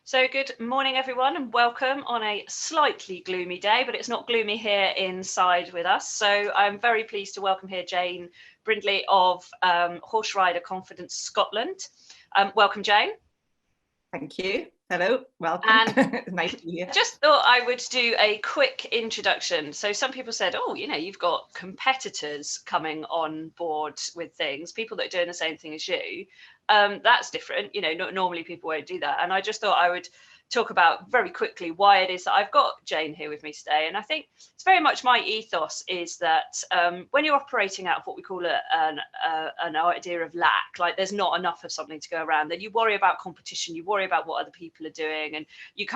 So good morning, everyone, and welcome on a slightly gloomy day, but it's not gloomy here inside with us. So I'm very pleased to welcome here Jane Brindley of Horse Rider Confidence Scotland. Welcome, Jane. Thank you. Hello, welcome. And nice to be here. I just thought I would do a quick introduction. So some people said, oh, you've got competitors coming on board with things, people that are doing the same thing as you. That's different. Normally people won't do that. And I just thought I would talk about very quickly why it is that I've got Jane here with me today. And I think it's very much my ethos is that when you're operating out of what we call an idea of lack, like there's not enough of something to go around, then you worry about competition, you worry about what other people are doing, and you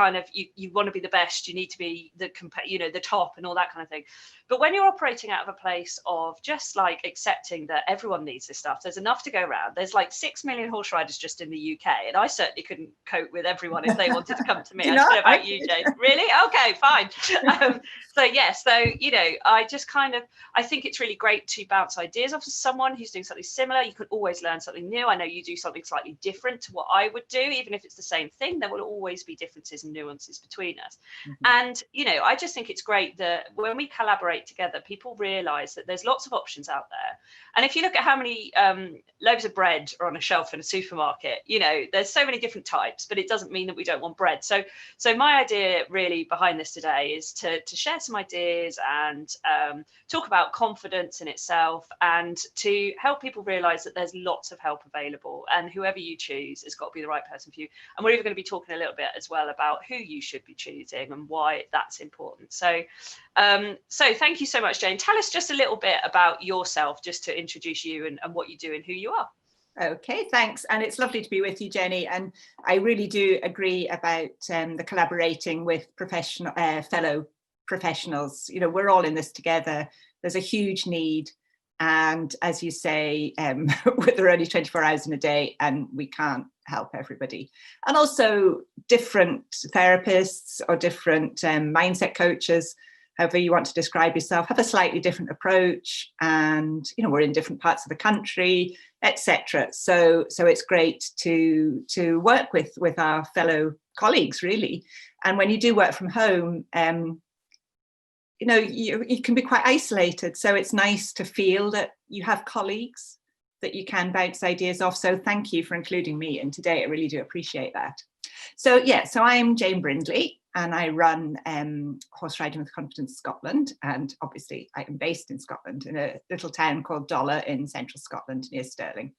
want to be the best, you need to be the top and all that kind of thing. But when you're operating out of a place of just like accepting that everyone needs this stuff, there's enough to go around. There's like 6 million horse riders just in the UK, and I certainly couldn't cope with everyone if they wanted to come to me. I don't know about you, Jane. Really? Okay, fine. I think it's really great to bounce ideas off of someone who's doing something similar. You can always learn something new. I know you do something slightly different to what I would do. Even if it's the same thing, there will always be differences and nuances between us. Mm-hmm. And, I just think it's great that when we collaborate together, people realize that there's lots of options out there. And if you look at how many loaves of bread are on a shelf in a supermarket, there's so many different types, but it doesn't mean that we don't want bread. So my idea really behind this today is to share some ideas and talk about confidence in itself and to help people realize that there's lots of help available, and whoever you choose has got to be the right person for you. And we're even going to be talking a little bit as well about who you should be choosing and why that's important. So thank you so much, Jane. Tell us just a little bit about yourself, just to introduce you and what you do and who you are. Okay, thanks. And it's lovely to be with you, Jenny. And I really do agree about the collaborating with fellow professionals. We're all in this together. There's a huge need. And as you say, there are only 24 hours in a day and we can't help everybody. And also different therapists or different mindset coaches, however you want to describe yourself, have a slightly different approach, and we're in different parts of the country, etc. So it's great to work with our fellow colleagues, really. And when you do work from home, you can be quite isolated. So it's nice to feel that you have colleagues that you can bounce ideas off. So thank you for including me in today. I really do appreciate that. So I'm Jane Brindley, and I run Horse Riding with Confidence Scotland. And obviously I am based in Scotland in a little town called Dollar in central Scotland near Stirling.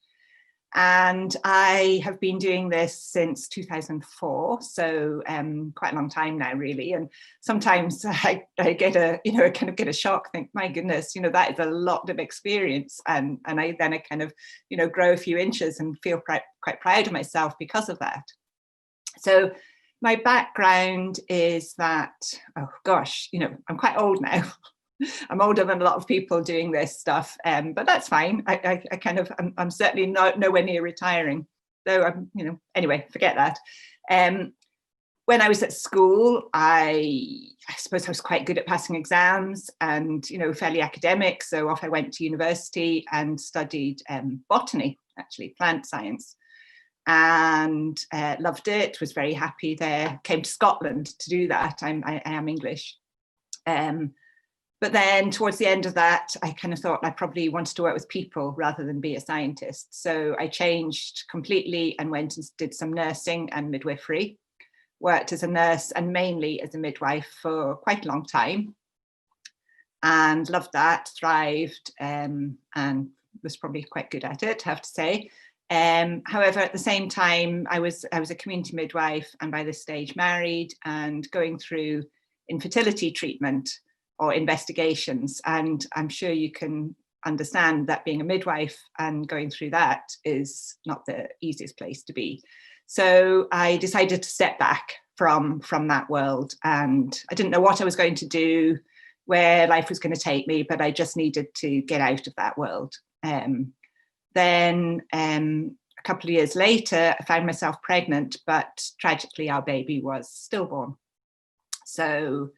And I have been doing this since 2004, so quite a long time now, really. And sometimes I get a shock, think, my goodness, that is a lot of experience. And I kind of, grow a few inches and feel quite proud of myself because of that. So my background is that, I'm quite old now. I'm older than a lot of people doing this stuff, but that's fine. I'm certainly nowhere near retiring. Though anyway, forget that. When I was at school, I suppose I was quite good at passing exams and, fairly academic. So off I went to university and studied botany, actually, plant science. And loved it, was very happy there, came to Scotland to do that. I am English. But then towards the end of that, I kind of thought I probably wanted to work with people rather than be a scientist. So I changed completely and went and did some nursing and midwifery, worked as a nurse and mainly as a midwife for quite a long time, and loved that, thrived, and was probably quite good at it, I have to say. However, at the same time, I was a community midwife, and by this stage married and going through infertility treatment or investigations. And I'm sure you can understand that being a midwife and going through that is not the easiest place to be. So I decided to step back from that world, and I didn't know what I was going to do, where life was going to take me, but I just needed to get out of that world. Then a couple of years later, I found myself pregnant, but tragically our baby was stillborn. So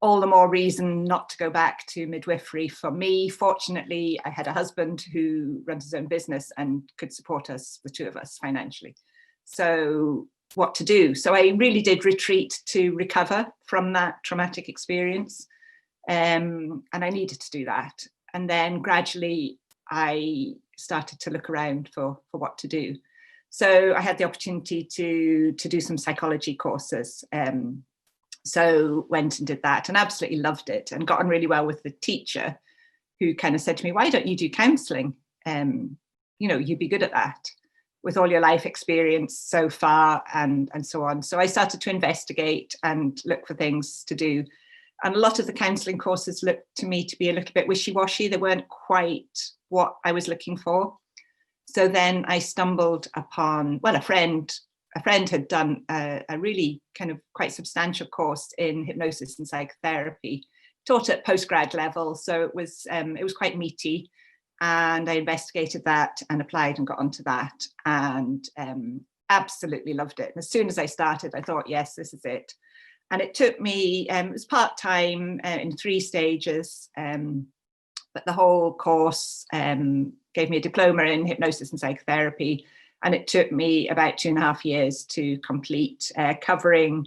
all the more reason not to go back to midwifery for me. Fortunately, I had a husband who runs his own business and could support us, the two of us, financially. So what to do. So I really did retreat to recover from that traumatic experience. And I needed to do that. And then gradually I started to look around for what to do. So I had the opportunity to do some psychology courses. So went and did that and absolutely loved it, and got on really well with the teacher, who kind of said to me, why don't you do counselling? You'd be good at that with all your life experience so far, and so on. So I started to investigate and look for things to do. And a lot of the counselling courses looked to me to be a little bit wishy-washy. They weren't quite what I was looking for. So then I stumbled upon, well, a friend had done a really kind of quite substantial course in hypnosis and psychotherapy, taught at postgrad level. So it was quite meaty. And I investigated that and applied and got onto that, and absolutely loved it. And as soon as I started, I thought, yes, this is it. And it took me, it was part-time in 3 stages, but the whole course gave me a diploma in hypnosis and psychotherapy. And it took me about 2.5 years to complete, covering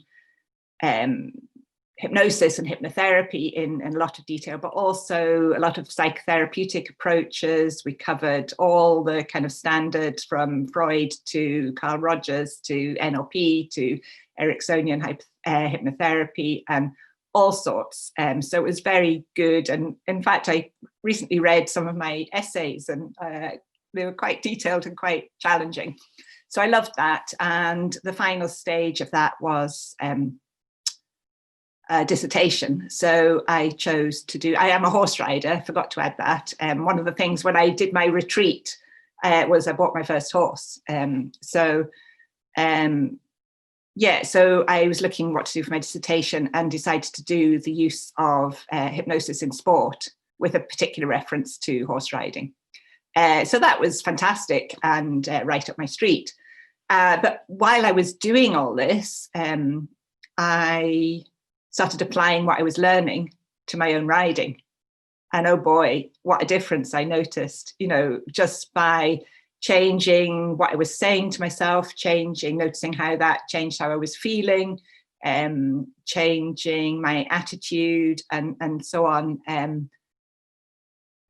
hypnosis and hypnotherapy in a lot of detail, but also a lot of psychotherapeutic approaches. We covered all the kind of standards from Freud to Carl Rogers to NLP to Ericksonian hypnotherapy and all sorts. So it was very good. And in fact, I recently read some of my essays, and they were quite detailed and quite challenging. So I loved that. And the final stage of that was dissertation. So I chose to do, I am a horse rider, forgot to add that. One of the things when I did my retreat was I bought my first horse. So I was looking what to do for my dissertation and decided to do the use of hypnosis in sport with a particular reference to horse riding. So that was fantastic and right up my street. But while I was doing all this, I started applying what I was learning to my own riding. And oh boy, what a difference I noticed, just by changing what I was saying to myself, noticing how that changed how I was feeling, changing my attitude and so on.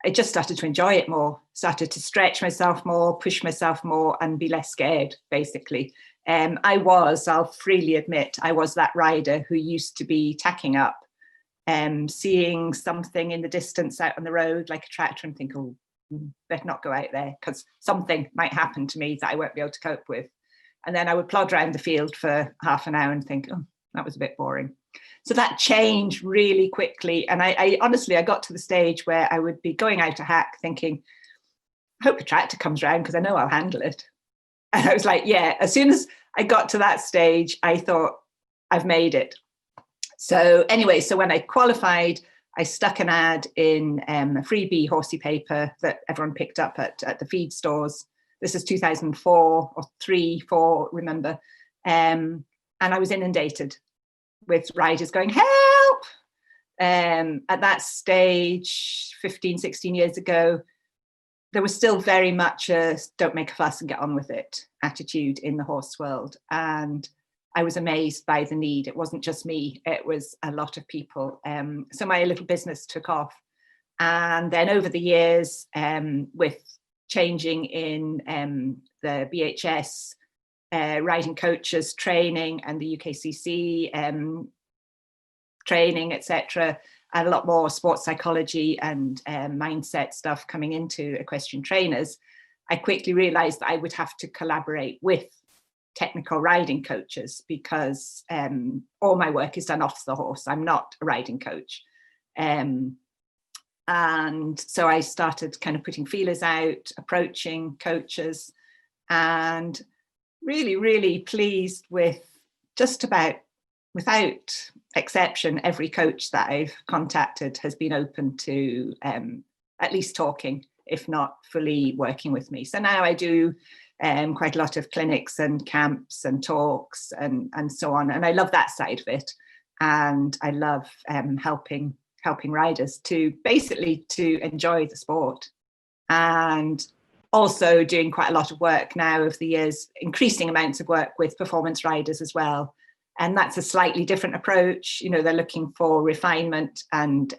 I just started to enjoy it more, started to stretch myself more, push myself more, and be less scared, basically. I'll freely admit, I was that rider who used to be tacking up, seeing something in the distance out on the road, like a tractor, and think, oh, better not go out there because something might happen to me that I won't be able to cope with. And then I would plod around the field for half an hour and think, oh, that was a bit boring. So that changed really quickly. And I honestly, I got to the stage where I would be going out a hack thinking, I hope a tractor comes around because I know I'll handle it. And I was like, yeah, as soon as I got to that stage, I thought, I've made it. So anyway, so when I qualified, I stuck an ad in a freebie horsey paper that everyone picked up at the feed stores. This is 2004 or 4, remember. And I was inundated with riders going, help! At that stage, 15, 16 years ago, there was still very much a don't make a fuss and get on with it attitude in the horse world. And I was amazed by the need. It wasn't just me, it was a lot of people. So my little business took off. And then over the years, with changing in the BHS riding coaches training and the UKCC training, etc., and a lot more sports psychology and mindset stuff coming into equestrian trainers, I quickly realized that I would have to collaborate with technical riding coaches because all my work is done off the horse. I'm not a riding coach. And so I started kind of putting feelers out, approaching coaches, and really, really pleased with just about, without exception, every coach that I've contacted has been open to at least talking, if not fully working with me. So now I do quite a lot of clinics and camps and talks and so on. And I love that side of it. And I love helping riders to basically to enjoy the sport. And also doing quite a lot of work now over the years, increasing amounts of work with performance riders as well. And that's a slightly different approach. You know, they're looking for refinement and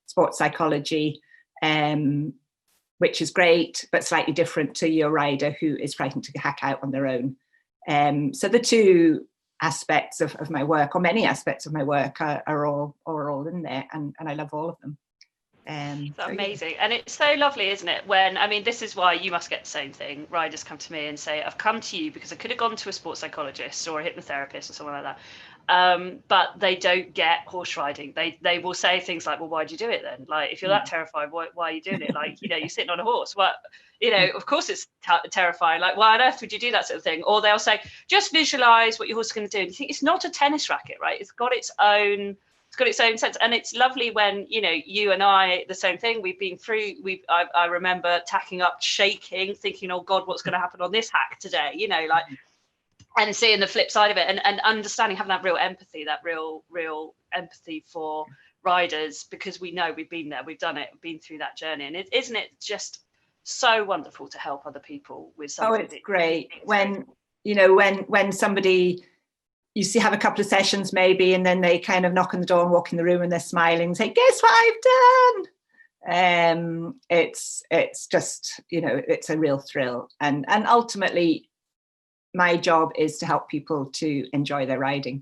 sports psychology, which is great, but slightly different to your rider who is frightened to hack out on their own. So the two aspects of my work, or many aspects of my work, are all in there, and I love all of them. So amazing. And it's so lovely, isn't it, when, I mean, this is why you must get the same thing. Riders come to me and say, I've come to you because I could have gone to a sports psychologist or a hypnotherapist or someone like that, but they don't get horse riding. They will say things like, well, why do you do it then? Like, if you're that terrified, why are you doing it? Like, you know, you're sitting on a horse. What, you know, of course it's terrifying. Like, why on earth would you do that sort of thing? Or they'll say, just visualize what your horse is going to do. And you think, it's not a tennis racket, right? It's got its own sense. And it's lovely when, you know, you and I, the same thing, we've been through, I remember tacking up, shaking, thinking, oh God, what's going to happen on this hack today, you know, like, and seeing the flip side of it, and understanding, having that real empathy, that real empathy for riders, because we know we've been there, we've done it, been through that journey. And isn't it just so wonderful to help other people with something? Oh, it's great when, you know, when somebody, you see, have a couple of sessions maybe, and then they kind of knock on the door and walk in the room and they're smiling and say, guess what I've done? It's just, you know, it's a real thrill. And ultimately, my job is to help people to enjoy their riding.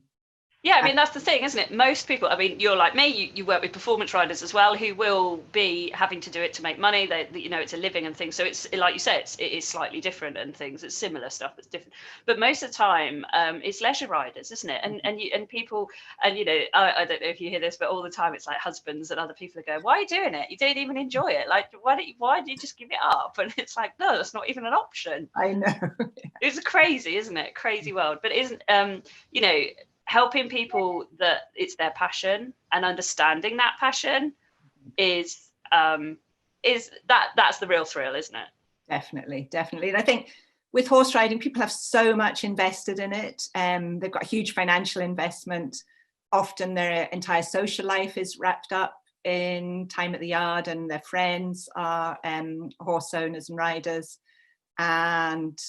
Yeah, I mean, that's the thing, isn't it? Most people, I mean, you're like me, you work with performance riders as well, who will be having to do it to make money. They, you know, it's a living and things. So it's, like you said, it is slightly different and things. It's similar stuff that's different. But most of the time, it's leisure riders, isn't it? And people, and, you know, I don't know if you hear this, but all the time it's like husbands and other people are going, why are you doing it? You don't even enjoy it. Like, why do you just give it up? And it's like, no, that's not even an option. I know. It's crazy, isn't it? Crazy world. But isn't, you know, helping people that it's their passion and understanding that passion is that's the real thrill, isn't it? Definitely. And I think with horse riding, people have so much invested in it. They've got a huge financial investment. Often their entire social life is wrapped up in time at the yard, and their friends are horse owners and riders. And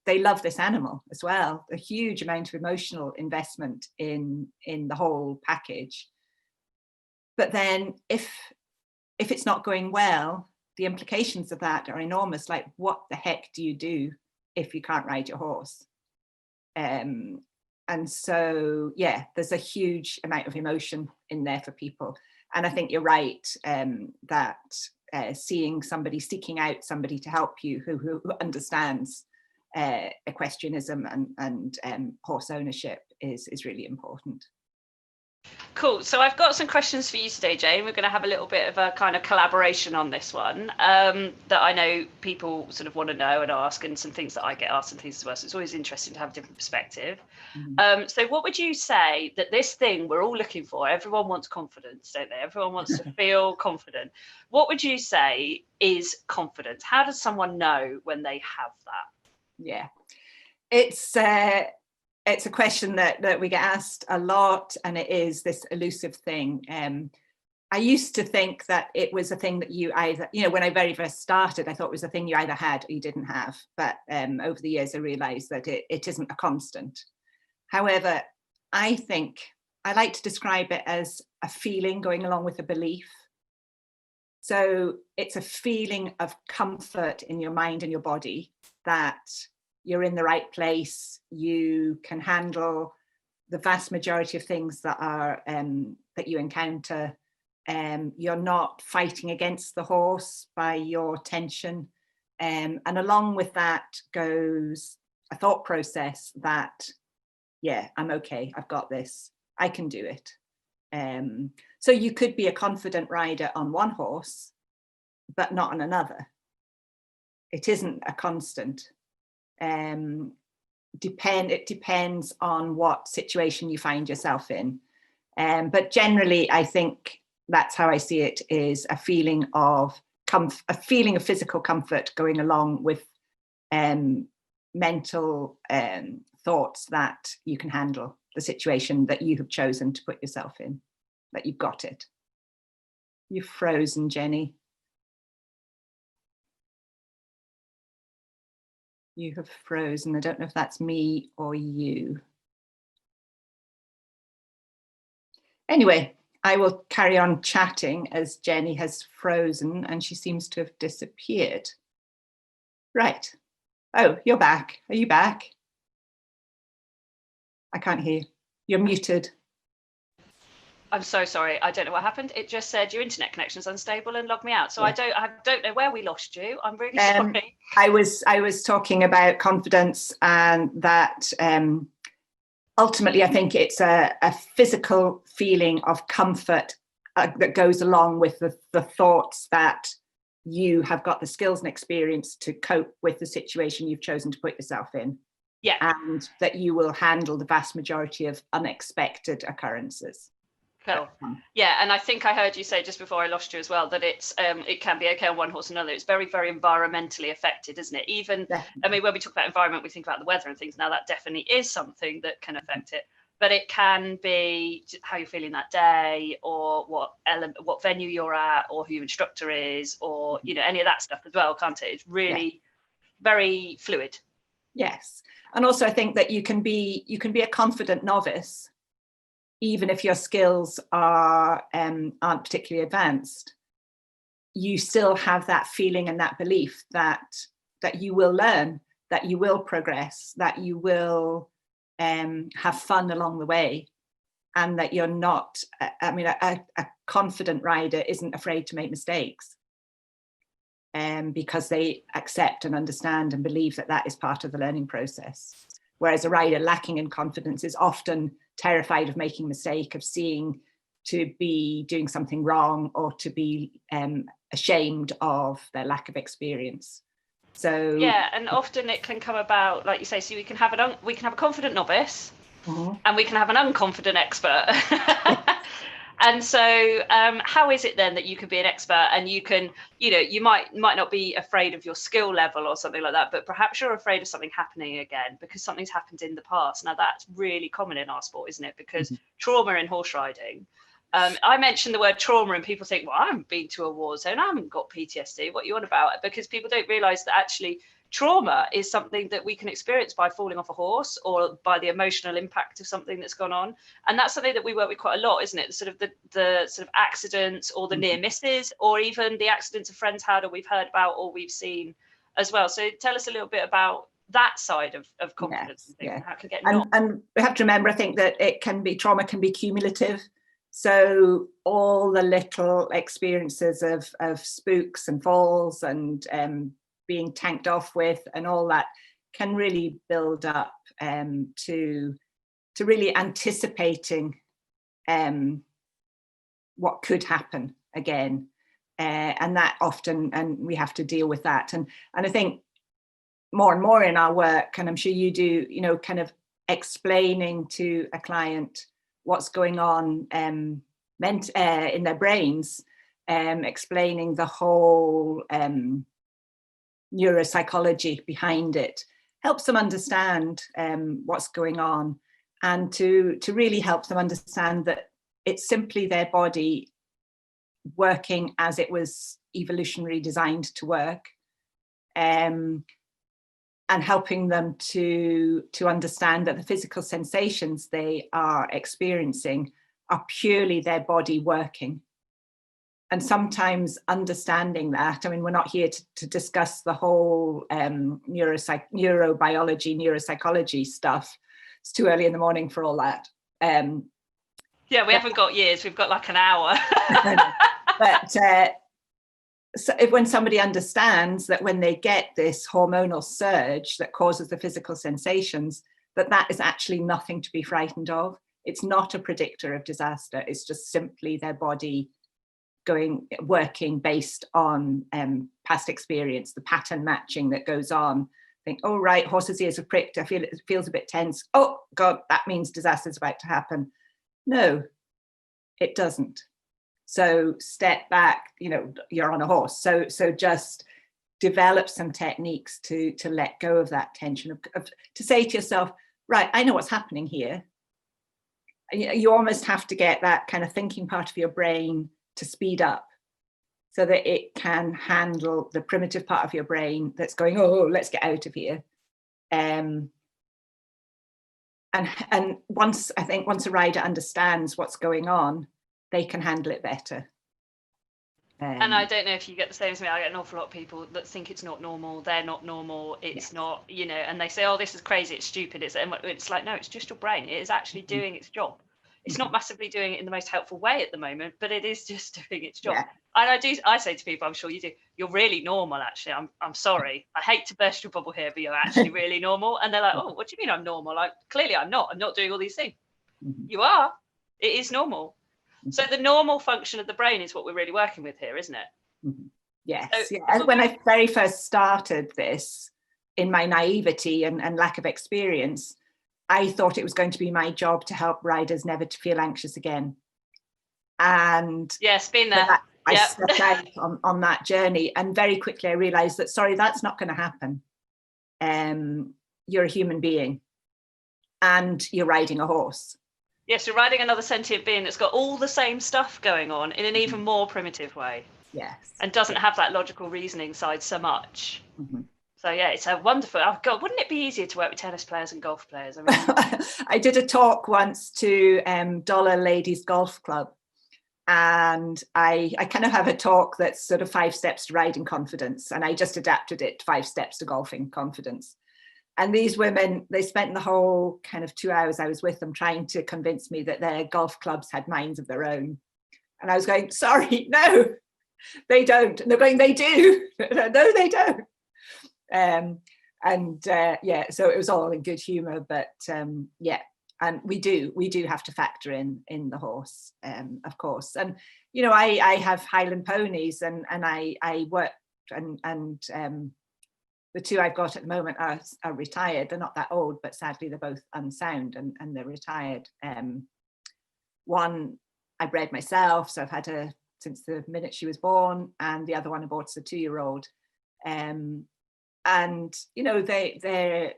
they love this animal as well. A huge amount of emotional investment in the whole package. But then if it's not going well, the implications of that are enormous. Like, what the heck do you do if you can't ride your horse? And so, yeah, there's a huge amount of emotion in there for people. And I think you're right, that seeking out somebody to help you who understands equestrianism and horse ownership is really important. Cool. So I've got some questions for you today, Jane. We're going to have a little bit of a kind of collaboration on this one, that I know people sort of want to know and ask, and some things that I get asked and things as well. So it's always interesting to have a different perspective. Mm-hmm. So what would you say that this thing we're all looking for, everyone wants confidence, don't they? Everyone wants to feel confident. What would you say is confidence? How does someone know when they have that? Yeah, it's a question that we get asked a lot, and it is this elusive thing. I used to think that it was a thing that you either, you know, when I very first started, I thought it was a thing you either had or you didn't have. But over the years, I realized that it isn't a constant. However, I think I like to describe it as a feeling going along with a belief. So it's a feeling of comfort in your mind and your body, that you're in the right place, you can handle the vast majority of things that are that you encounter. You're not fighting against the horse by your tension. And along with that goes a thought process that, yeah, I'm okay, I've got this, I can do it. So you could be a confident rider on one horse, but not on another. It isn't a constant. It depends on what situation you find yourself in. But generally, I think that's how I see it, is a feeling of physical comfort going along with mental thoughts that you can handle the situation that you have chosen to put yourself in, that you've got it. You've frozen, Jenny. You have frozen. I don't know if that's me or you. Anyway, I will carry on chatting as Jenny has frozen and she seems to have disappeared. Right. Oh, you're back. Are you back? I can't hear. You're muted. I'm so sorry. I don't know what happened. It just said your internet connection is unstable and logged me out. So Yeah. I don't know where we lost you. I'm really sorry. I was talking about confidence, and that ultimately I think it's a physical feeling of comfort that goes along with the thoughts that you have got the skills and experience to cope with the situation you've chosen to put yourself in. Yeah. And that you will handle the vast majority of unexpected occurrences. Cool. Yeah, and I think I heard you say just before I lost you as well that it's it can be okay on one horse and another. It's very, very environmentally affected, isn't it? Even I mean, when we talk about environment, we think about the weather and things. Now that definitely is something that can affect it, but it can be how you're feeling that day, or what venue you're at, or who your instructor is, or any of that stuff as well, can't it? It's really very fluid. Yes, and also I think that you can be a confident novice even if your skills aren't particularly advanced. You still have that feeling and that belief that you will learn, that you will progress, that you will have fun along the way, and that you're not, I mean, a confident rider isn't afraid to make mistakes, because they accept and understand and believe that that is part of the learning process. Whereas a rider lacking in confidence is often terrified of making a mistake, of to be doing something wrong, or to be ashamed of their lack of experience. So yeah, and often it can come about, like you say, so we can have a confident novice, and we can have an unconfident expert. And so how is it then that you can be an expert and you can, you might not be afraid of your skill level or something like that, but perhaps you're afraid of something happening again because something's happened in the past. Now that's really common in our sport, isn't it? Because trauma in horse riding, I mentioned the word trauma and people think, well, I haven't been to a war zone, I haven't got PTSD, what are you on about? Because people don't realise that actually trauma is something that we can experience by falling off a horse or by the emotional impact of something that's gone on. And that's something that we work with quite a lot, isn't it? The sort of accidents or the near misses, or even the accidents a friend's had or we've heard about or we've seen as well. So tell us a little bit about that side of confidence and things, and how it can get knocked. And we have to remember, I think, that trauma can be cumulative. So all the little experiences of spooks and falls and being tanked off with and all that can really build up to really anticipating what could happen again, and that often, and we have to deal with that, and I think more and more in our work, and I'm sure you do, kind of explaining to a client what's going on in their brains, explaining the whole neuropsychology behind it, helps them understand what's going on, and to really help them understand that it's simply their body working as it was evolutionarily designed to work, and helping them to understand that the physical sensations they are experiencing are purely their body working. And sometimes understanding that, I mean, we're not here to discuss the whole neurobiology, neuropsychology stuff. It's too early in the morning for all that. Yeah, we haven't got years, we've got like an hour. But so when somebody understands that when they get this hormonal surge that causes the physical sensations, that is actually nothing to be frightened of. It's not a predictor of disaster. It's just simply their body working based on past experience, the pattern matching that goes on. Think, oh right, horse's ears are pricked, I feel it feels a bit tense. Oh God, that means disaster's about to happen. No, it doesn't. So step back, you're on a horse. So just develop some techniques to let go of that tension, to say to yourself, right, I know what's happening here. You almost have to get that kind of thinking part of your brain to speed up so that it can handle the primitive part of your brain that's going, oh, let's get out of here. And once a rider understands what's going on, they can handle it better. And I don't know if you get the same as me. I get an awful lot of people that think it's not normal. They're not normal. It's not, you know, and they say, oh, this is crazy. It's stupid. It's like, no, it's just your brain. It is actually doing its job. It's not massively doing it in the most helpful way at the moment, but it is just doing its job. And I say to people, I'm sure you do, you're really normal, actually. I'm sorry. I hate to burst your bubble here, but you're actually really normal. And they're like, oh, what do you mean I'm normal? Like, clearly I'm not. I'm not doing all these things. You are. It is normal. So the normal function of the brain is what we're really working with here, isn't it? Yes. So, yeah. When I very first started this, in my naivety and lack of experience, I thought it was going to be my job to help riders never to feel anxious again. And yes, been there. I stepped out on that journey, and very quickly I realized that, sorry, that's not going to happen. You're a human being and you're riding a horse. Yes, you're riding another sentient being that's got all the same stuff going on in an even more primitive way. Yes. And doesn't have that logical reasoning side so much. So yeah, it's a wonderful, oh God, wouldn't it be easier to work with tennis players and golf players? I mean, I did a talk once to Dollar Ladies Golf Club. And I kind of have a talk that's sort of 5 steps to riding confidence. And I just adapted it, 5 steps to golfing confidence. And these women, they spent the whole kind of 2 hours I was with them trying to convince me that their golf clubs had minds of their own. And I was going, sorry, no, they don't. And they're going, they do. No, they don't. Yeah, so it was all in good humor, but yeah. And we do have to factor in the horse, of course. And, you know, I have Highland ponies and I work and the 2 I've got at the moment are retired. They're not that old, but sadly they're both unsound and they're retired. One I bred myself, so I've had her since the minute she was born, and the other one I bought as a 2-year-old. And, you know, they're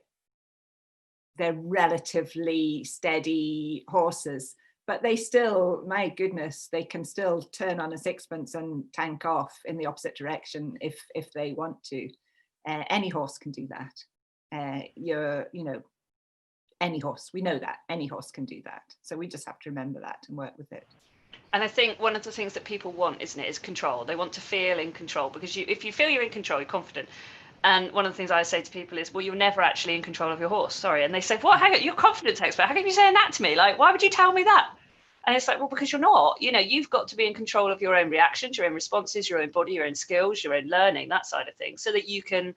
relatively steady horses, but they still, my goodness, they can still turn on a sixpence and tank off in the opposite direction if they want to. Any horse can do that. You know, any horse, we know that any horse can do that. So we just have to remember that and work with it. And I think one of the things that people want, isn't it, is control. They want to feel in control, because if you feel you're in control, you're confident. And one of the things I say to people is, well, you're never actually in control of your horse. Sorry. And they say, what? Hang on, you're a confidence expert. How can you say that to me? Like, why would you tell me that? And it's like, well, because you're not. You know, you've got to be in control of your own reactions, your own responses, your own body, your own skills, your own learning, that side of things, so that you can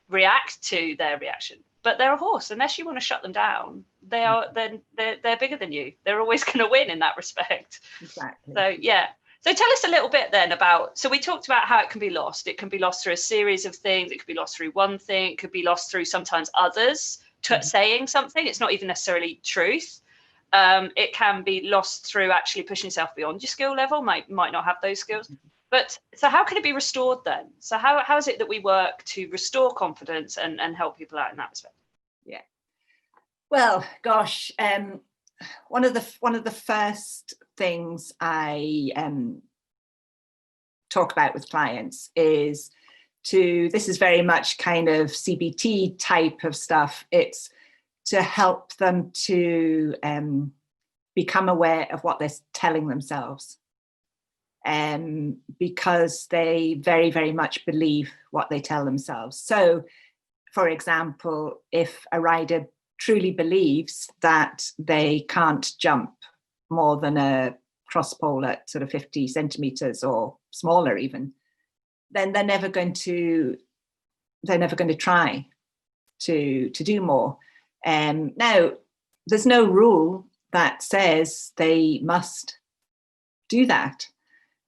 react to their reaction. But they're a horse. Unless you want to shut them down, they're bigger than you. They're always going to win in that respect. Exactly. So yeah. So tell us a little bit then about, so we talked about how it can be lost. It can be lost through a series of things. It could be lost through one thing. It could be lost through sometimes others saying something. It's not even necessarily truth. It can be lost through actually pushing yourself beyond your skill level. Might not have those skills. But so how can it be restored then? So how is it that we work to restore confidence and help people out in that respect? Yeah. Well, gosh, one of the first things I talk about with clients is this is very much kind of CBT type of stuff. It's to help them to become aware of what they're telling themselves. Because they very, very much believe what they tell themselves. So, for example, if a rider truly believes that they can't jump more than a cross pole at sort of 50 centimeters or smaller even, then they're never going to try to do more. Now, there's no rule that says they must do that.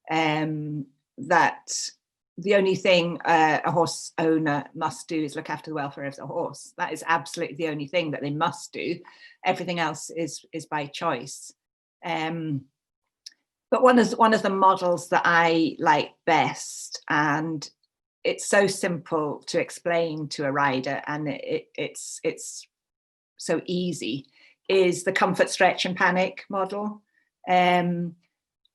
That the only thing a horse owner must do is look after the welfare of the horse. That is absolutely the only thing that they must do. Everything else is by choice. But one of the models that I like best, and it's so simple to explain to a rider, and it's so easy, is the comfort, stretch and panic model.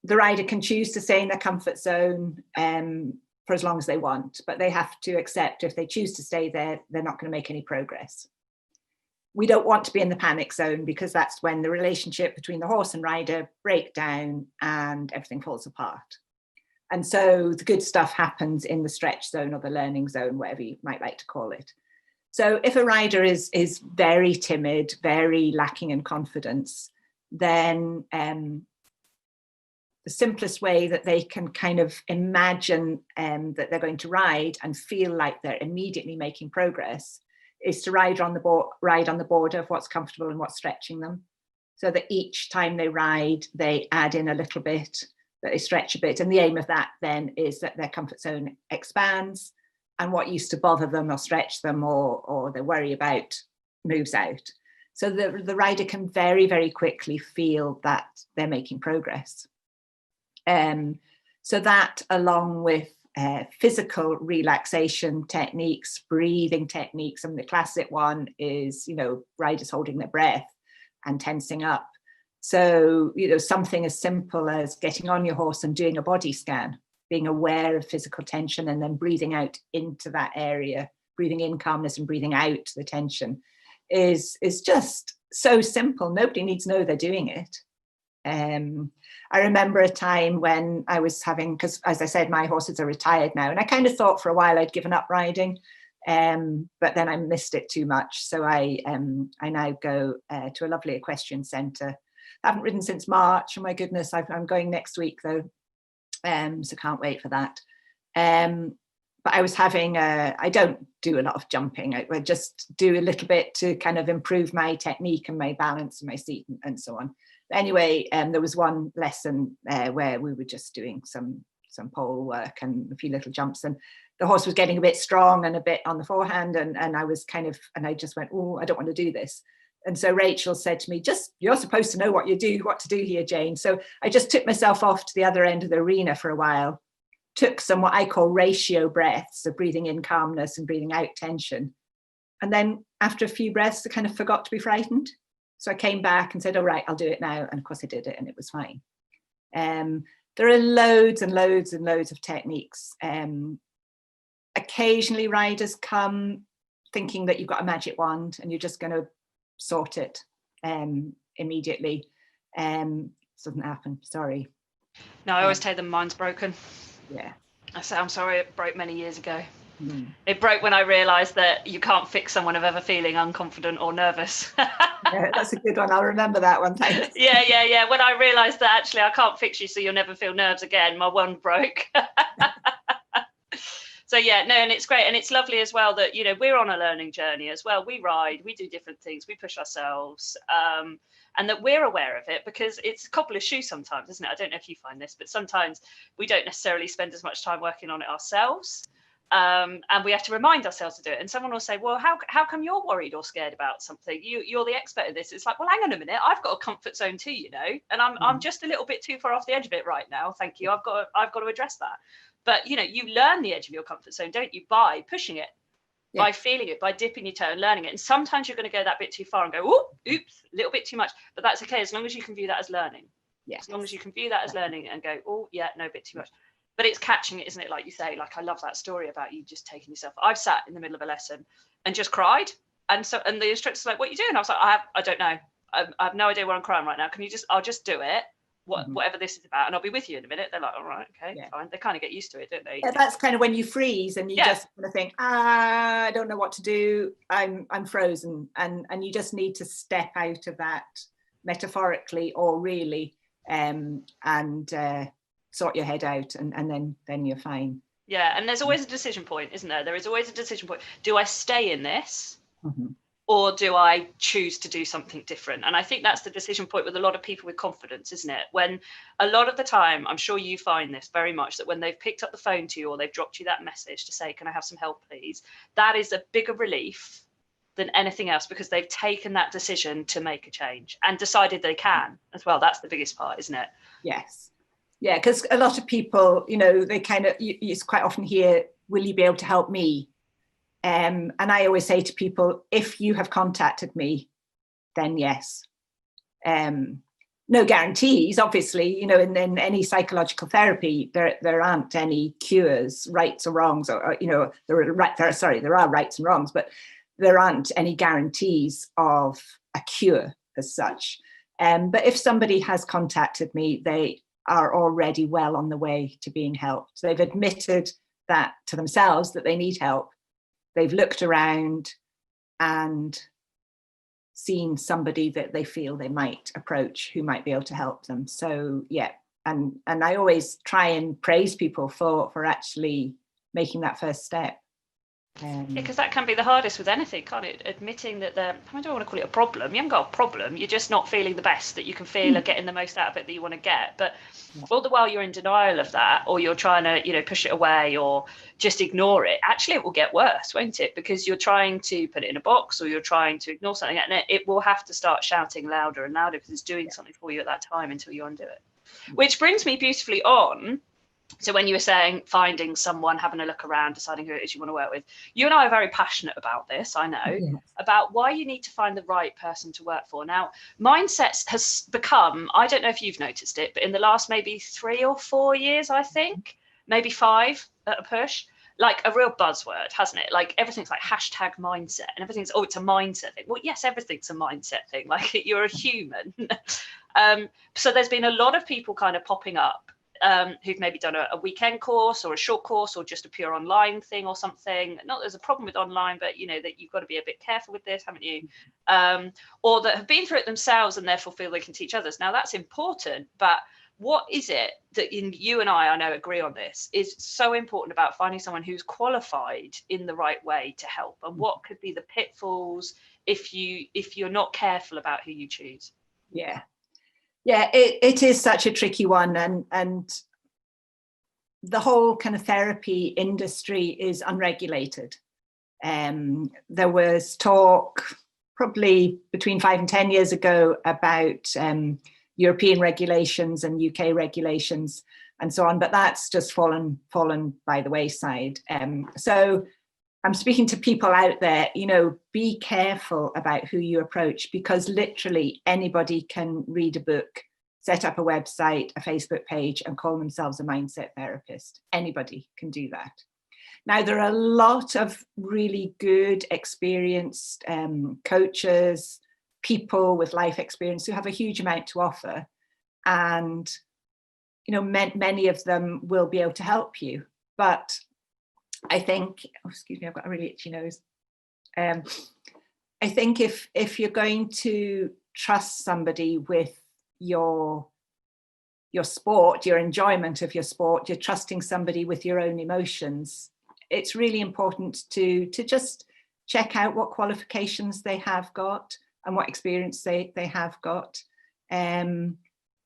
The rider can choose to stay in their comfort zone for as long as they want, but they have to accept if they choose to stay there, they're not going to make any progress. we don't want to be in the panic zone, because that's when the relationship between the horse and rider break down and everything falls apart. And so the good stuff happens in the stretch zone or the learning zone, whatever you might like to call it. So if a rider is very timid, very lacking in confidence, then the simplest way that they can kind of imagine that they're going to ride and feel like they're immediately making progress is to ride on the border of what's comfortable and what's stretching them. So that each time they ride, they add in a little bit, that they stretch a bit. And the aim of that then is that their comfort zone expands, and what used to bother them or stretch them or they worry about moves out. So the rider can very, very quickly feel that they're making progress. So that, along with physical relaxation techniques, breathing techniques, and the classic one is, riders holding their breath and tensing up. So, something as simple as getting on your horse and doing a body scan, being aware of physical tension and then breathing out into that area, breathing in calmness and breathing out the tension is just so simple. Nobody needs to know they're doing it. I remember a time when I was having, because as I said, my horses are retired now, and I kind of thought for a while I'd given up riding, but then I missed it too much. So I now go to a lovely equestrian centre. I haven't ridden since March. Oh my goodness, I'm going next week though, so can't wait for that. But I was having, I don't do a lot of jumping. I just do a little bit to kind of improve my technique and my balance and my seat and so on. Anyway, there was one lesson where we were just doing some pole work and a few little jumps, and the horse was getting a bit strong and a bit on the forehand, and I was I just went, oh, I don't want to do this. And so Rachel said to me, you're supposed to know what to do here, Jane. So I just took myself off to the other end of the arena for a while, took some what I call ratio breaths, so breathing in calmness and breathing out tension. And then after a few breaths, I kind of forgot to be frightened. So I came back and said, all right, I'll do it now. And of course I did it and it was fine. There are loads and loads and loads of techniques. Occasionally riders come thinking that you've got a magic wand and you're just going to sort it immediately. Doesn't happen, sorry. No, I always tell them mine's broken. Yeah. I say, I'm sorry, it broke many years ago. It broke when I realised that you can't fix someone of ever feeling unconfident or nervous. Yeah, that's a good one. I'll remember that one. Thanks. Yeah. When I realised that actually I can't fix you so you'll never feel nerves again, my one broke. So yeah, no, and it's great. And it's lovely as well that, we're on a learning journey as well. We ride, we do different things, we push ourselves. And that we're aware of it, because it's a couple of shoes sometimes, isn't it? I don't know if you find this, but sometimes we don't necessarily spend as much time working on it ourselves. And we have to remind ourselves to do it. And someone will say, well, how come you're worried or scared about something? You're the expert in this. It's like, well, hang on a minute. I've got a comfort zone too, and I'm just a little bit too far off the edge of it right now. Thank you. I've got to address that. But, you learn the edge of your comfort zone, don't you? By pushing it, by feeling it, by dipping your toe and learning it. And sometimes you're going to go that bit too far and go, oh, oops, a little bit too much. But that's okay, as long as you can view that as learning. Yeah. As long as you can view that as learning and go, oh, yeah, no, a bit too much. But it's catching it, isn't it? Like you say, like, I love that story about you just taking yourself. I've sat in the middle of a lesson and just cried. And the instructor's like, what are you doing? I was like, I don't know. I have no idea why I'm crying right now. I'll just do it. Whatever this is about, and I'll be with you in a minute. They're like, all right, okay, fine. They kind of get used to it, don't they? Yeah, that's kind of when you freeze and you just kind of think, I don't know what to do. I'm frozen, and you just need to step out of that, metaphorically or really, and sort your head out, and then you're fine. Yeah, and there's always a decision point, isn't there? There is always a decision point. Do I stay in this? Or do I choose to do something different? And I think that's the decision point with a lot of people with confidence, isn't it? When a lot of the time, I'm sure you find this very much, that when they've picked up the phone to you or they've dropped you that message to say, can I have some help, please? That is a bigger relief than anything else, because they've taken that decision to make a change and decided they can as well. That's the biggest part, isn't it? Yes. Yeah, because a lot of people, they kind of, you quite often hear, will you be able to help me? And I always say to people, if you have contacted me, then yes. No guarantees, obviously, in any psychological therapy, there aren't any cures, rights or wrongs, or there are rights and wrongs, but there aren't any guarantees of a cure as such. But if somebody has contacted me, they are already well on the way to being helped. They've admitted that to themselves that they need help. They've looked around and seen somebody that they feel they might approach who might be able to help them. So yeah, and I always try and praise people for actually making that first step. Because that can be the hardest with anything, can't it? Admitting that I don't want to call it a problem. You haven't got a problem. You're just not feeling the best that you can feel, or getting the most out of it that you want to get. But all the while you're in denial of that, or you're trying to, push it away or just ignore it, actually it will get worse, won't it? Because you're trying to put it in a box, or you're trying to ignore something, and it will have to start shouting louder and louder because it's doing something for you at that time until you undo it. Which brings me beautifully on. So when you were saying finding someone, having a look around, deciding who it is you want to work with, you and I are very passionate about this, I know, about why you need to find the right person to work for. Now, mindset has become, I don't know if you've noticed it, but in the last maybe 3 or 4 years, I think, maybe 5 at a push, like a real buzzword, hasn't it? Like everything's like hashtag mindset, and everything's, it's a mindset thing. Well, yes, everything's a mindset thing. Like you're a human. So there's been a lot of people kind of popping up who've maybe done a weekend course or a short course or just a pure online thing or something. Not that there's a problem with online, but that you've got to be a bit careful with this, haven't you? Or that have been through it themselves and therefore feel they can teach others. Now that's important, but what is it that you and I know agree on this is so important about finding someone who's qualified in the right way to help, and what could be the pitfalls if you're not careful about who you choose? Yeah, it is such a tricky one, and the whole kind of therapy industry is unregulated. There was talk probably between 5 and 10 years ago about European regulations and UK regulations and so on, but that's just fallen by the wayside. So I'm speaking to people out there, be careful about who you approach, because literally anybody can read a book, set up a website, a Facebook page, and call themselves a mindset therapist. Anybody can do that. Now, there are a lot of really good, experienced coaches, people with life experience who have a huge amount to offer. And, many of them will be able to help you. But I think, excuse me, I've got a really itchy nose. I think if you're going to trust somebody with your sport, your enjoyment of your sport, you're trusting somebody with your own emotions, it's really important to just check out what qualifications they have got and what experience they have got.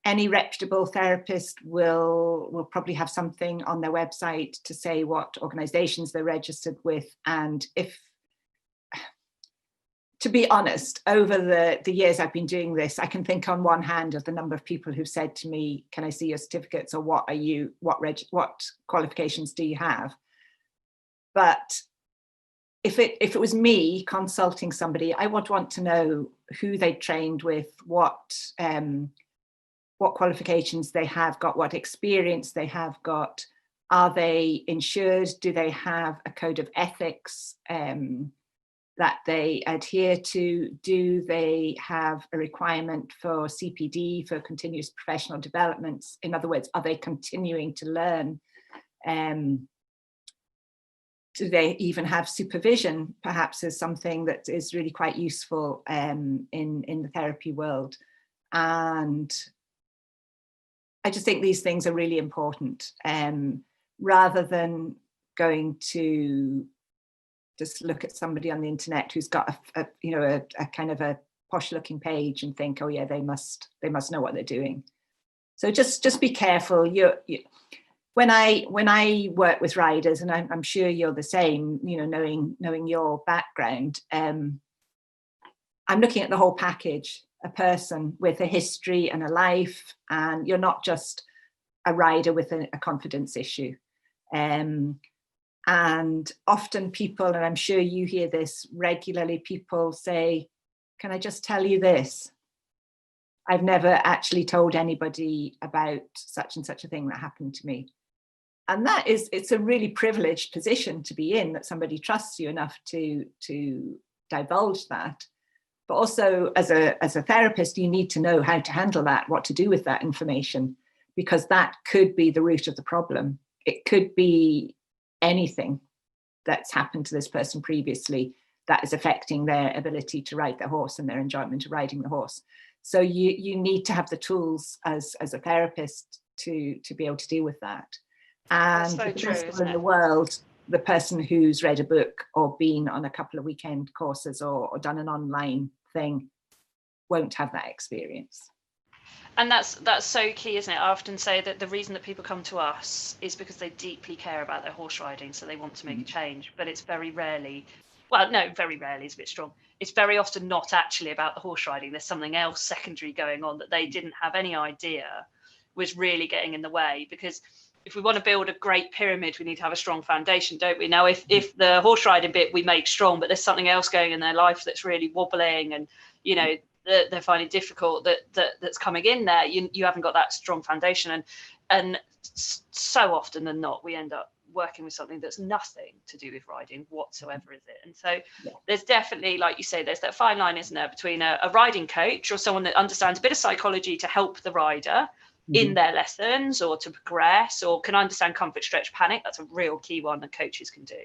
Any reputable therapist will probably have something on their website to say what organizations they're registered with. And to be honest, over the years I've been doing this, I can think on one hand of the number of people who've said to me, can I see your certificates, or what qualifications do you have? But if it was me consulting somebody, I would want to know who they trained with, what qualifications they have got, what experience they have got. Are they insured? Do they have a code of ethics that they adhere to? Do they have a requirement for CPD, for continuous professional developments? In other words, are they continuing to learn? Do they even have supervision, perhaps, as something that is really quite useful in the therapy world? And I just think these things are really important, rather than going to just look at somebody on the internet who's got a kind of a posh looking page and think, oh yeah, they must know what they're doing. So just be careful. When I work with riders, and I'm sure you're the same, knowing your background, I'm looking at the whole package. A person with a history and a life, and you're not just a rider with a confidence issue. And often people, and I'm sure you hear this regularly, people say, can I just tell you this? I've never actually told anybody about such and such a thing that happened to me. And it's a really privileged position to be in, that somebody trusts you enough to divulge that. But also as a therapist, you need to know how to handle that, what to do with that information, because that could be the root of the problem. It could be anything that's happened to this person previously that is affecting their ability to ride their horse and their enjoyment of riding the horse. So you need to have the tools as a therapist to be able to deal with that. And so the true, best isn't in it? the world, the person who's read a book or been on a couple of weekend courses or done an online thing won't have that experience. And that's so key, isn't it? I often say that the reason that people come to us is because they deeply care about their horse riding, so they want to make a change. But it's very rarely, well, no, very rarely is a bit strong. It's very often not actually about the horse riding. There's something else secondary going on that they didn't have any idea was really getting in the way. Because if we want to build a great pyramid, we need to have a strong foundation, don't we? Now, if the horse riding bit we make strong, but there's something else going in their life that's really wobbling, and that they're finding difficult, that's coming in there, you haven't got that strong foundation, and so often than not we end up working with something that's nothing to do with riding whatsoever, is it? And so there's definitely, like you say, there's that fine line, isn't there, between a riding coach or someone that understands a bit of psychology to help the rider in their lessons or to progress, or can understand comfort, stretch, panic. That's a real key one that coaches can do.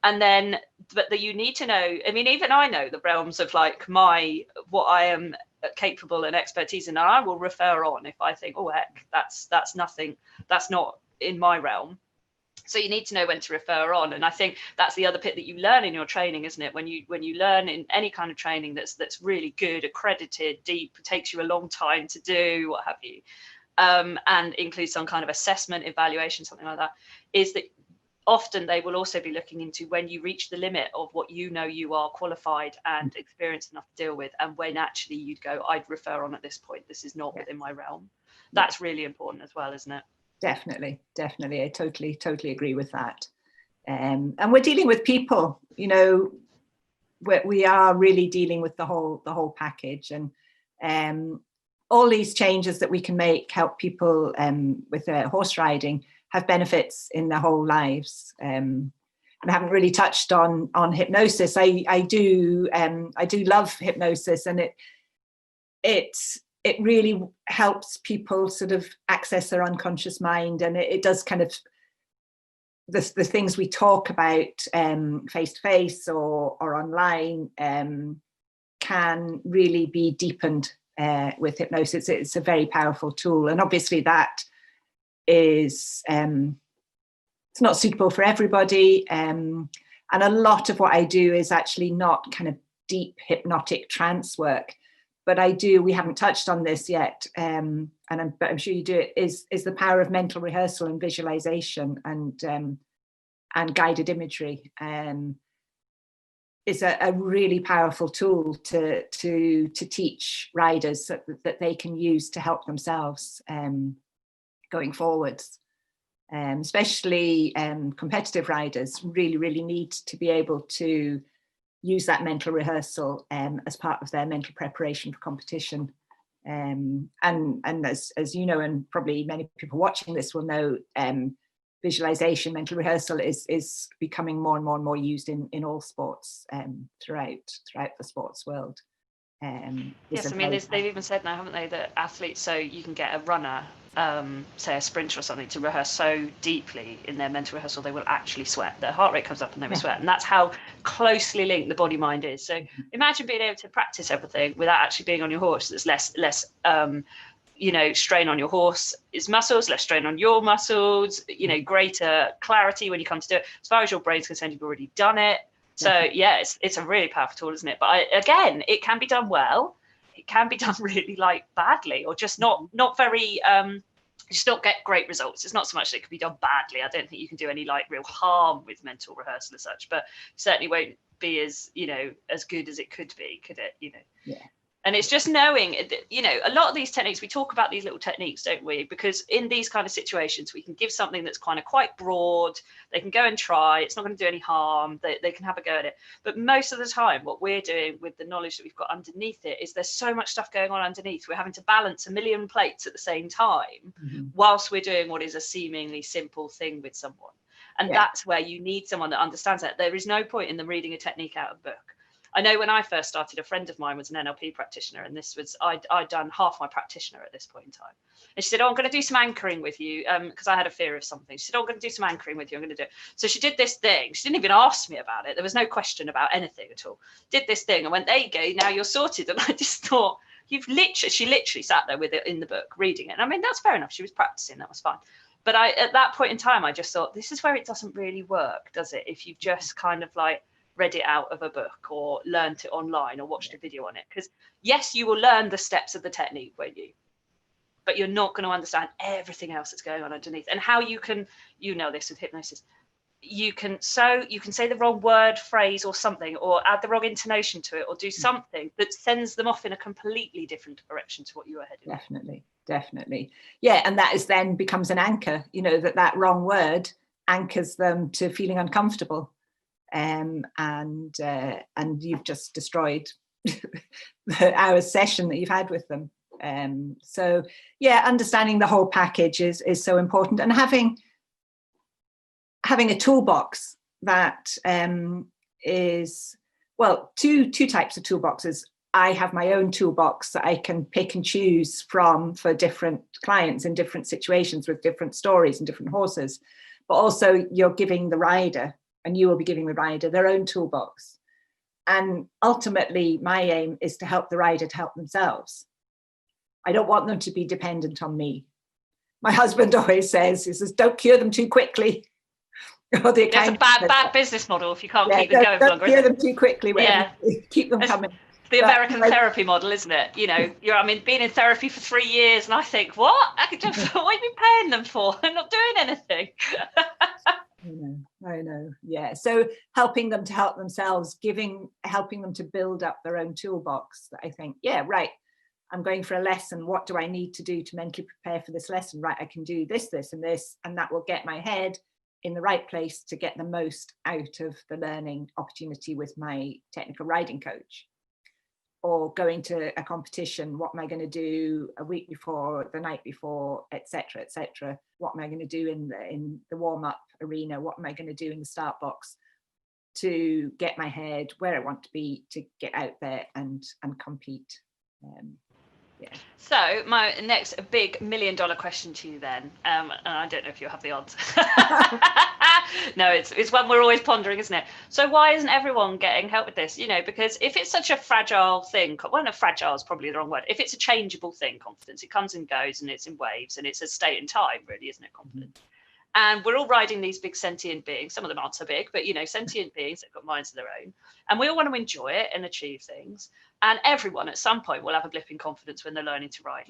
And then, but you need to know, I mean, even I know the realms of like what I am capable and expertise in, and I will refer on if I think, oh heck, that's nothing, that's not in my realm. So you need to know when to refer on. And I think that's the other bit that you learn in your training, isn't it? When you learn in any kind of training that's really good, accredited, deep, takes you a long time to do, what have you, and includes some kind of assessment, evaluation, something like that, is that often they will also be looking into when you reach the limit of what you are qualified and experienced enough to deal with, and when actually you'd go, I'd refer on at this point, this is not within my realm. That's really important as well, isn't it? Definitely. I totally agree with that. And we're dealing with people, we are really dealing with the whole package, and all these changes that we can make help people with horse riding have benefits in their whole lives. And I haven't really touched on hypnosis. I do love hypnosis, and it really helps people sort of access their unconscious mind, and it does kind of the things we talk about face to face or online can really be deepened with hypnosis. It's a very powerful tool, and obviously that is it's not suitable for everybody, and a lot of what I do is actually not kind of deep hypnotic trance work, but we haven't touched on this yet, but I'm sure you do it, is the power of mental rehearsal and visualization and guided imagery. Is a really powerful tool to teach riders that they can use to help themselves going forwards. Especially competitive riders really need to be able to use that mental rehearsal as part of their mental preparation for competition. And as you know, and probably many people watching this will know, visualization, mental rehearsal is becoming more and more used in all sports throughout the sports world. Yes, I mean, they've even said now, haven't they, that athletes, so you can get a runner, say a sprinter or something, to rehearse so deeply in their mental rehearsal, they will actually sweat. Their heart rate comes up and they will sweat. And that's how closely linked the body mind is. So imagine being able to practice everything without actually being on your horse. There's less strain on your horse's muscles, less strain on your muscles, greater clarity when you come to do it. As far as your brain's concerned, you've already done it. So yeah, it's a really powerful tool, isn't it? But again, it can be done well. It can be done really badly, or just not very, just not get great results. It's not so much that it can be done badly. I don't think you can do any real harm with mental rehearsal as such, but certainly won't be as good as it could be, could it? Yeah. And it's just knowing, a lot of these techniques, we talk about these little techniques, don't we? Because in these kind of situations, we can give something that's kind of quite broad. They can go and try. It's not going to do any harm. They can have a go at it. But most of the time, what we're doing with the knowledge that we've got underneath it is there's so much stuff going on underneath. We're having to balance a million plates at the same time whilst we're doing what is a seemingly simple thing with someone. And that's where you need someone that understands that. There is no point in them reading a technique out of a book. I know when I first started, a friend of mine was an NLP practitioner, and this was, I'd done half my practitioner at this point in time. And she said, oh, I'm going to do some anchoring with you, because I had a fear of something. She said, oh, I'm going to do some anchoring with you. I'm going to do it. So she did this thing. She didn't even ask me about it. There was no question about anything at all. Did this thing. I went, there you go, now you're sorted. And I just thought, she literally sat there with it in the book, reading it. And I mean, that's fair enough. She was practicing. That was fine. But at that point in time, I just thought, this is where it doesn't really work, does it? If you've just kind of like read it out of a book or learned it online or watched a video on it. Because yes, you will learn the steps of the technique, won't you? But you're not going to understand everything else that's going on underneath. And how you can, you know this with hypnosis, you can say the wrong word, phrase or something, or add the wrong intonation to it, or do something that sends them off in a completely different direction to what you were heading. Definitely. Yeah, and that is then becomes an anchor, you know, that wrong word anchors them to feeling uncomfortable. And you've just destroyed our session that you've had with them. So yeah, understanding the whole package is so important, and having a toolbox that is, well, two types of toolboxes. I have my own toolbox that I can pick and choose from for different clients in different situations with different stories and different horses. But also you're giving the rider, and you will be giving the rider their own toolbox. And ultimately, my aim is to help the rider to help themselves. I don't want them to be dependent on me. My husband always says, he says, don't cure them too quickly. It's a bad business model if you can't keep them going for longer. Don't cure them too quickly. Keep them coming. The American therapy model, isn't it? You know, been in therapy for 3 years, and I think, what? What have you been paying them for? I'm not doing anything. I know. Yeah. So helping them to help themselves, helping them to build up their own toolbox. That I think, yeah, right. I'm going for a lesson. What do I need to do to mentally prepare for this lesson? Right. I can do this, this, and this, and that will get my head in the right place to get the most out of the learning opportunity with my technical riding coach. Or going to a competition, what am I going to do a week before, the night before, etc., etc. What am I going to do in the warm-up arena? What am I going to do in the start box to get my head where I want to be, to get out there and compete? Yeah. So my next big $1 million question to you then, and I don't know if you'll have the answer. No, it's one we're always pondering, isn't it? So why isn't everyone getting help with this? You know, because if it's such a fragile thing, well, no, fragile is probably the wrong word. If it's a changeable thing, confidence, it comes and goes, and it's in waves, and it's a state in time, really, isn't it? Confidence. And we're all riding these big sentient beings. Some of them aren't so big, but, you know, sentient beings that have got minds of their own. And we all want to enjoy it and achieve things. And everyone at some point will have a blip in confidence when they're learning to ride.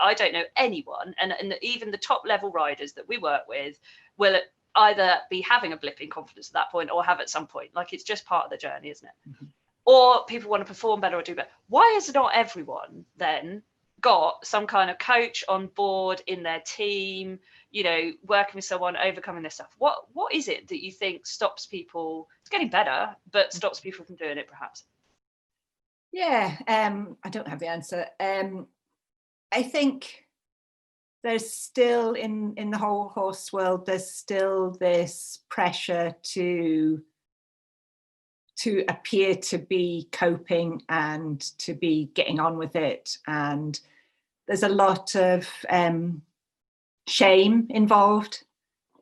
I don't know anyone, and even the top level riders that we work with will either be having a blip in confidence at that point or have at some point. Like, it's just part of the journey, isn't it? Mm-hmm. Or people want to perform better or do better. Why is not everyone then got some kind of coach on board in their team, you know, working with someone, overcoming this stuff? What is it that you think stops people? It's getting better, but stops people from doing it, perhaps? Yeah, I don't have the answer. I think there's still in the whole horse world, there's still this pressure to appear to be coping and to be getting on with it, and there's a lot of shame involved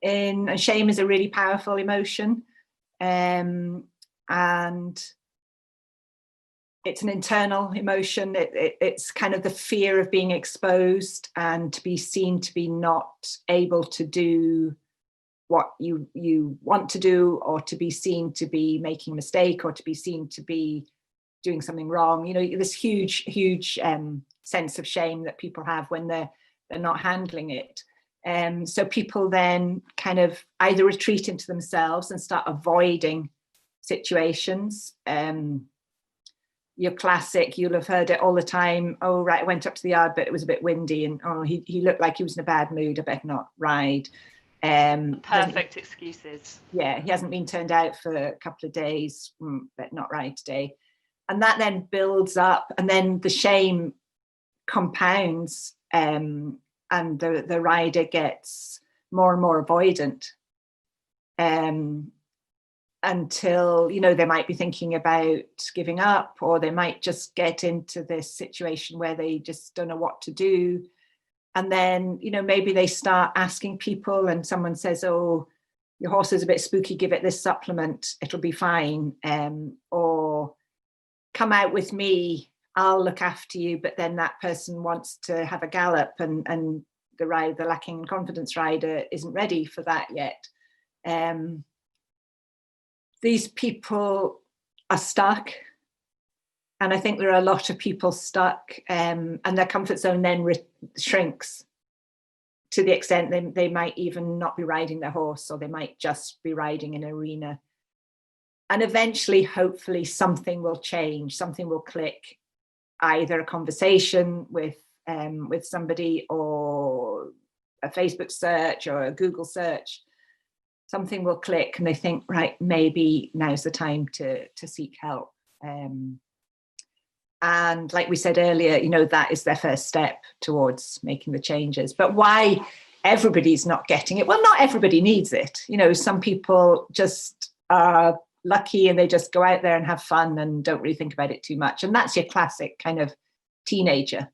and shame is a really powerful emotion, and it's an internal emotion. It's kind of the fear of being exposed and to be seen to be not able to do what you want to do, or to be seen to be making a mistake, or to be seen to be doing something wrong. You know, this huge sense of shame that people have when they're not handling it. So people then kind of either retreat into themselves and start avoiding situations. Your classic, you'll have heard it all the time. Oh, right, I went up to the yard, but it was a bit windy, and oh, he looked like he was in a bad mood. I better not ride. Perfect excuses. Yeah, he hasn't been turned out for a couple of days. Better not ride today. And that then builds up, and then the shame compounds, and the rider gets more and more avoidant. until, you know, they might be thinking about giving up, or they might just get into this situation where they just don't know what to do. And then, you know, maybe they start asking people, and someone says, oh, your horse is a bit spooky, give it this supplement, it'll be fine. Or come out with me, I'll look after you. But then that person wants to have a gallop, and the lacking confidence rider isn't ready for that yet. These people are stuck. And I think there are a lot of people stuck, and their comfort zone then shrinks to the extent they might even not be riding their horse, or they might just be riding in an arena. And eventually, hopefully, something will change, something will click, either a conversation with somebody, or a Facebook search, or a Google search. Something will click, and they think, right, maybe now's the time to seek help. And like we said earlier, you know, that is their first step towards making the changes. But why everybody's not getting it? Well, not everybody needs it. You know, some people just are lucky and they just go out there and have fun and don't really think about it too much. And that's your classic kind of teenager.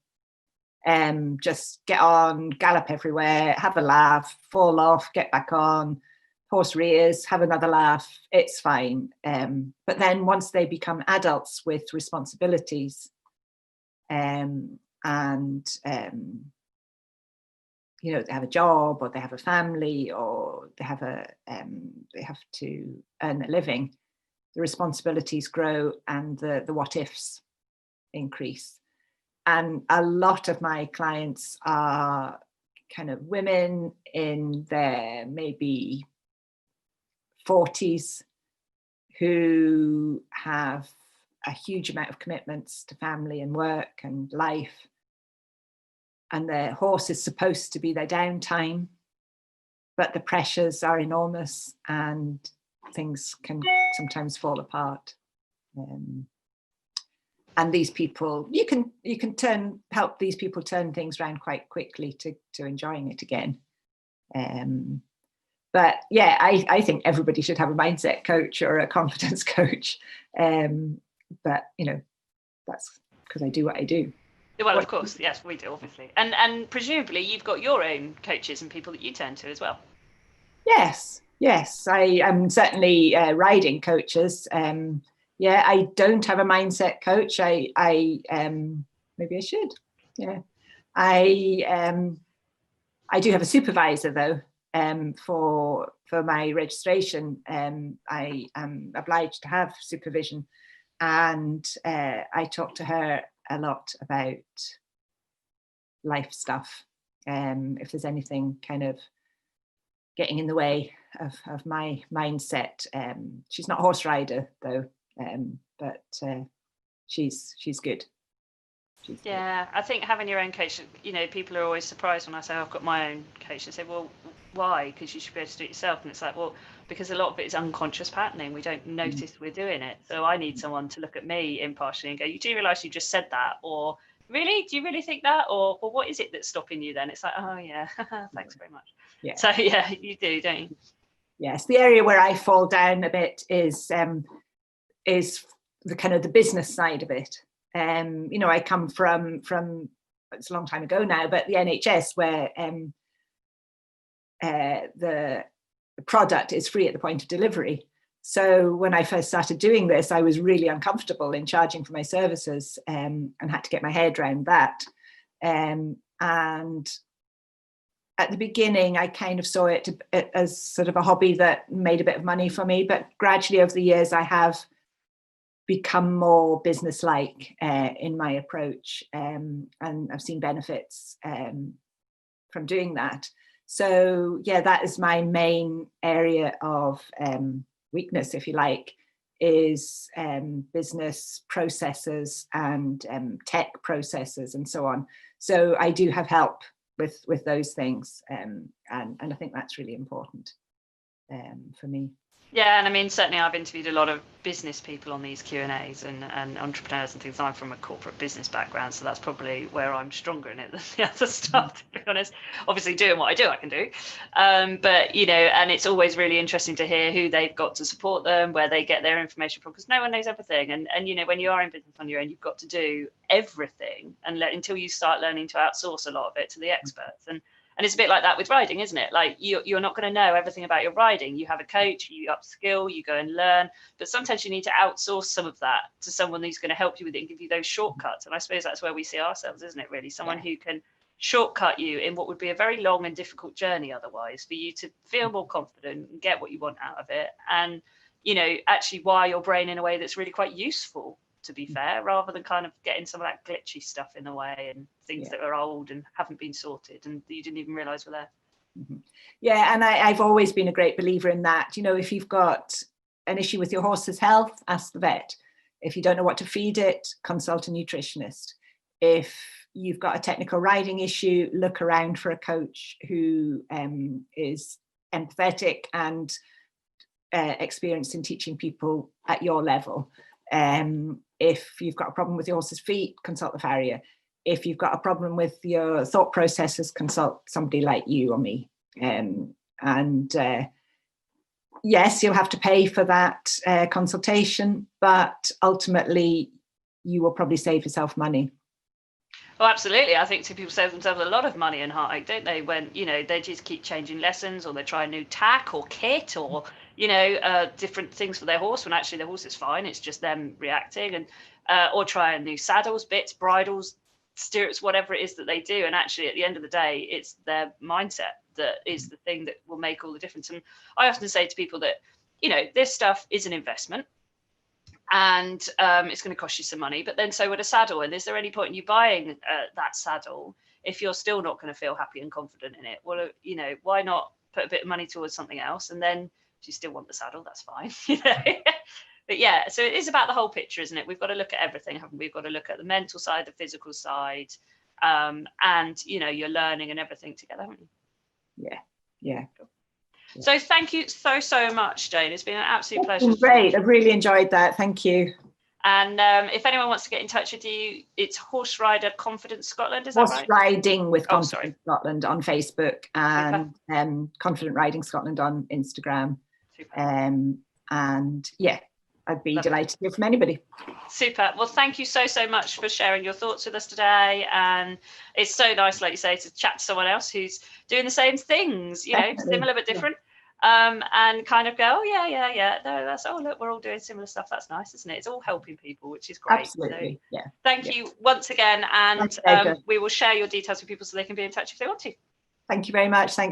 Just get on, gallop everywhere, have a laugh, fall off, get back on, horse rears, have another laugh, it's fine. But then once they become adults with responsibilities, and you know, they have a job, or they have a family, or they have to earn a living, the responsibilities grow, and the what ifs increase. And a lot of my clients are kind of women in their maybe 40s who have a huge amount of commitments to family and work and life, and their horse is supposed to be their downtime, but the pressures are enormous and things can sometimes fall apart. And these people, you can help these people turn things around quite quickly to enjoying it again. But yeah, I think everybody should have a mindset coach or a confidence coach. But, you know, that's because I do what I do. Well, of course, yes, we do, obviously. And presumably you've got your own coaches and people that you turn to as well. Yes. I am certainly riding coaches. Yeah, I don't have a mindset coach. I maybe I should. Yeah, I do have a supervisor though. For my registration, I am obliged to have supervision, and I talk to her a lot about life stuff. If there's anything kind of getting in the way of my mindset. She's not a horse rider though, but she's good. Yeah, I think having your own coach, you know, people are always surprised when I say, oh, I've got my own coach. They say, well, why? Because you should be able to do it yourself. And it's like, well, because a lot of it is unconscious patterning. We don't notice we're doing it. So I need someone to look at me impartially and go, you do realise you just said that? Or really? Do you really think that? Or what is it that's stopping you then? It's like, oh, yeah, thanks very much. Yeah. So, yeah, you do, don't you? Yes, the area where I fall down a bit is the kind of the business side of it. You know, I come from it's a long time ago now, but the NHS, where the product is free at the point of delivery. So when I first started doing this, I was really uncomfortable in charging for my services, and had to get my head around that. And at the beginning, I kind of saw it as sort of a hobby that made a bit of money for me, but gradually over the years, I have become more business-like in my approach, and I've seen benefits from doing that. So yeah, that is my main area of weakness, if you like, is business processes and tech processes and so on. So I do have help with those things, and I think that's really important for me. Yeah, and I mean, certainly I've interviewed a lot of business people on these Q&As and entrepreneurs and things. I'm from a corporate business background, so that's probably where I'm stronger in it than the other stuff, to be honest. Obviously, doing what I do, I can do. But, you know, and it's always really interesting to hear who they've got to support them, where they get their information from, because no one knows everything. And, you know, when you are in business on your own, you've got to do everything until you start learning to outsource a lot of it to the experts. And it's a bit like that with riding, isn't it? Like you're not going to know everything about your riding. You have a coach, you upskill, you go and learn, but sometimes you need to outsource some of that to someone who's going to help you with it and give you those shortcuts. And I suppose that's where we see ourselves, isn't it, really? Someone who can shortcut you in what would be a very long and difficult journey otherwise, for you to feel more confident and get what you want out of it. And, you know, actually wire your brain in a way that's really quite useful, to be fair, rather than kind of getting some of that glitchy stuff in the way and things that are old and haven't been sorted and you didn't even realize were there. Yeah, and I've always been a great believer in that. You know, if you've got an issue with your horse's health, ask the vet. If you don't know what to feed it, consult a nutritionist. If you've got a technical riding issue, look around for a coach who is empathetic and experienced in teaching people at your level. If you've got a problem with your horse's feet, consult the farrier. If you've got a problem with your thought processes, consult somebody like you or me. Yes, you'll have to pay for that consultation, but ultimately you will probably save yourself money. Oh, absolutely. I think people save themselves a lot of money in heartache, don't they? When, you know, they just keep changing lessons, or they try a new tack or kit, or, you know, different things for their horse, when actually their horse is fine. It's just them reacting. And or try new saddles, bits, bridles, stirrups, whatever it is that they do. And actually, at the end of the day, it's their mindset that is the thing that will make all the difference. And I often say to people that, you know, this stuff is an investment, and it's going to cost you some money, but then so would a saddle. And is there any point in you buying that saddle if you're still not going to feel happy and confident in it? Well, you know, why not put a bit of money towards something else, and then if you still want the saddle, that's fine. You know. But yeah, so it is about the whole picture, isn't it? We've got to look at everything, haven't we? We've got to look at the mental side, the physical side, and, you know, your learning and everything together, haven't you? Yeah. So thank you so much, Jane. It's been an absolute pleasure. Great. I've really enjoyed that. Thank you. And if anyone wants to get in touch with you, it's Horse Rider Confidence Scotland, is that right? Horse Riding with Confidence Scotland on Facebook, and Confident Riding Scotland on Instagram. And yeah, I'd be delighted to hear from anybody. Super. Well, thank you so much for sharing your thoughts with us today. And it's so nice, like you say, to chat to someone else who's doing the same things, you know, similar but different. And kind of go, oh yeah, no, that's, oh look, we're all doing similar stuff. That's nice, isn't it? It's all helping people, which is great. Absolutely. So, thank you once again, and we will share your details with people so they can be in touch if they want to. Thank you very much. Thanks.